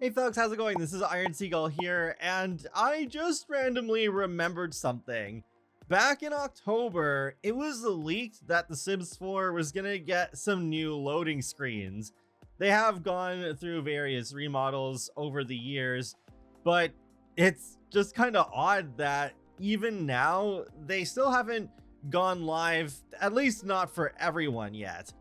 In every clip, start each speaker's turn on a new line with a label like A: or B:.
A: Hey folks, how's it going? This is Iron Seagull here, and I just randomly remembered something. Back in October, it was leaked that The Sims 4 was gonna get some new loading screens. They have gone through various remodels over the years, but it's just kind of odd that even now, they still haven't gone live, at least not for everyone yet.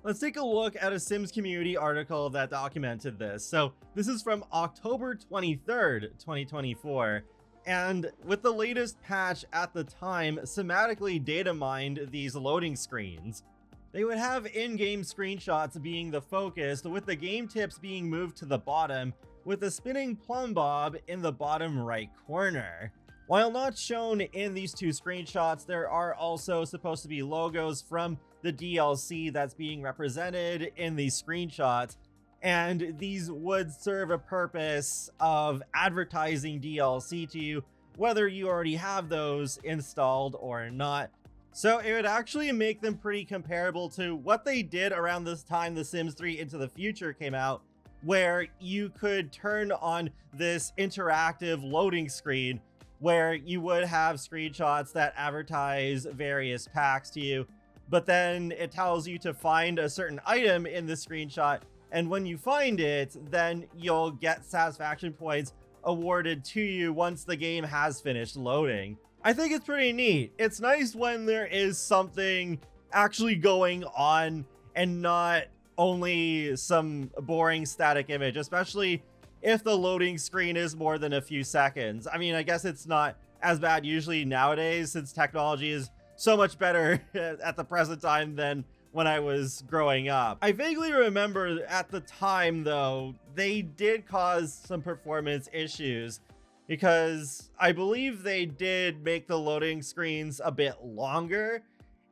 A: Let's take a look at a Sims community article that documented this. So this is from October 23rd, 2024. And with the latest patch at the time, Simatically data mined these loading screens. They would have in-game screenshots being the focus, with the game tips being moved to the bottom, with a spinning plumb bob in the bottom right corner. While not shown in these two screenshots, there are also supposed to be logos from the DLC that's being represented in these screenshots, and these would serve a purpose of advertising DLC to you, whether you already have those installed or not. So it would actually make them pretty comparable to what they did around this time The Sims 3 Into the Future came out, where you could turn on this interactive loading screen where you would have screenshots that advertise various packs to you, but then it tells you to find a certain item in the screenshot, and when you find it, then you'll get satisfaction points awarded to you once the game has finished loading. I think it's pretty neat. It's nice when there is something actually going on and not only some boring static image, especially if the loading screen is more than a few seconds. I mean, I guess it's not as bad usually nowadays, since technology is so much better at the present time than when I was growing up. I vaguely remember at the time, though, they did cause some performance issues, because I believe they did make the loading screens a bit longer,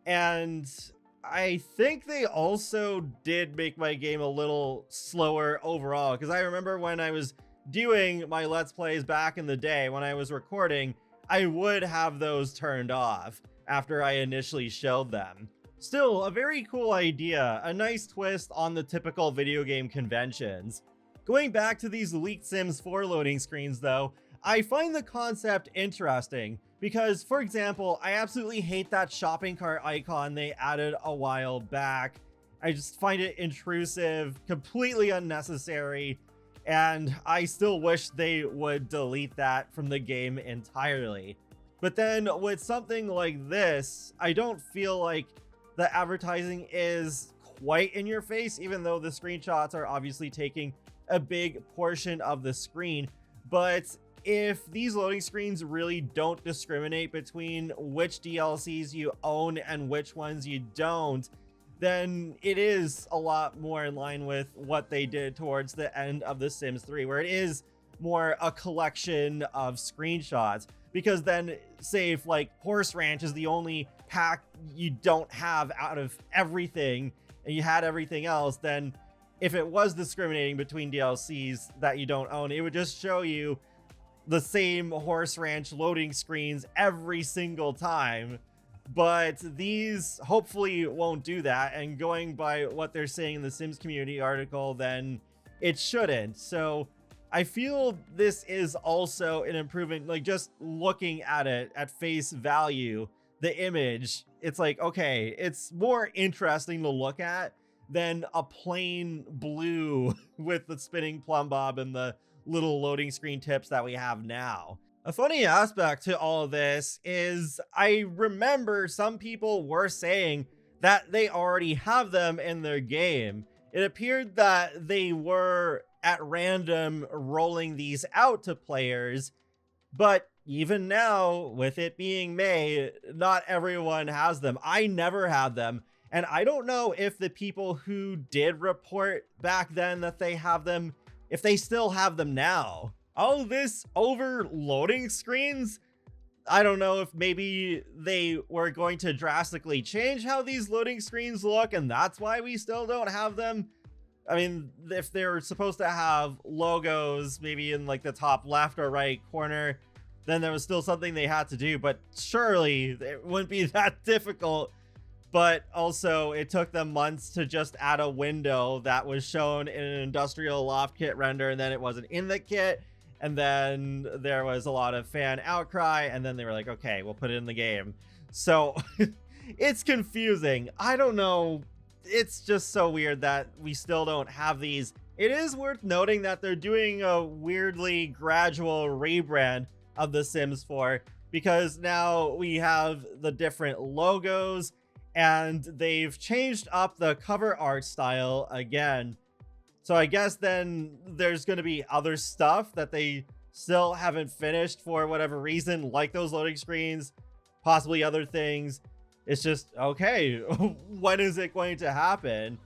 A: and I think they also did make my game a little slower overall, because I remember when I was doing my Let's Plays back in the day, when I was recording, I would have those turned off after I initially showed them. Still, a very cool idea, a nice twist on the typical video game conventions. Going back to these leaked Sims 4 loading screens though, I find the concept interesting because, for example, I absolutely hate that shopping cart icon they added a while back. I just find it intrusive, completely unnecessary, and I still wish they would delete that from the game entirely. But then with something like this, I don't feel like the advertising is quite in your face, even though the screenshots are obviously taking a big portion of the screen. But if these loading screens really don't discriminate between which DLCs you own and which ones you don't, then it is a lot more in line with what they did towards the end of The Sims 3, where it is more a collection of screenshots. Because then, say if like Horse Ranch is the only pack you don't have out of everything, and you had everything else, then if it was discriminating between DLCs that you don't own, it would just show you the same Horse Ranch loading screens every single time. But these hopefully won't do that, and going by what they're saying in the Sims community article, then it shouldn't. So I feel this is also an improvement, like just looking at it at face value, the image, it's like, okay, it's more interesting to look at than a plain blue with the spinning plumb bob and the little loading screen tips that we have now. A funny aspect to all of this is I remember some people were saying that they already have them in their game. It appeared that they were at random rolling these out to players, but even now, with it being May, not everyone has them. I never had them, and I don't know if the people who did report back then that they have them, if they still have them now. All this over loading screens, I don't know if maybe they were going to drastically change how these loading screens look, and that's why we still don't have them. I mean, if they're supposed to have logos maybe in like the top left or right corner, then there was still something they had to do, but surely it wouldn't be that difficult but also it took them months to just add a window that was shown in an industrial loft kit render, and then it wasn't in the kit, and then there was a lot of fan outcry, and then they were like, okay, we'll put it in the game. So it's confusing. I don't know. It's just so weird that we still don't have these. It is worth noting that they're doing a weirdly gradual rebrand of The Sims 4, because now we have the different logos, and they've changed up the cover art style again. So I guess then there's going to be other stuff that they still haven't finished for whatever reason, like those loading screens, possibly other things. It's just, okay, when is it going to happen?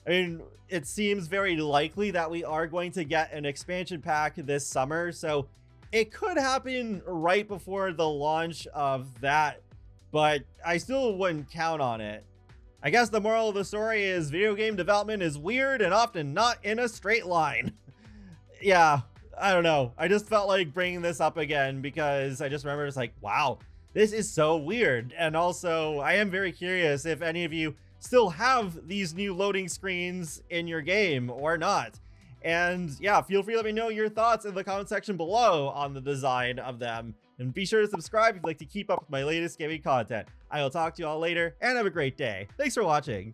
A: I mean, it seems very likely that we are going to get an expansion pack this summer, so it could happen right before the launch of that, but I still wouldn't count on it. I guess the moral of the story is video game development is weird and often not in a straight line. Yeah, I don't know. I just felt like bringing this up again because I just remember it's like, wow, this is so weird. And also, I am very curious if any of you still have these new loading screens in your game or not. And yeah, feel free to let me know your thoughts in the comment section below on the design of them. And be sure to subscribe if you'd like to keep up with my latest gaming content. I will talk to you all later, and have a great day. Thanks for watching.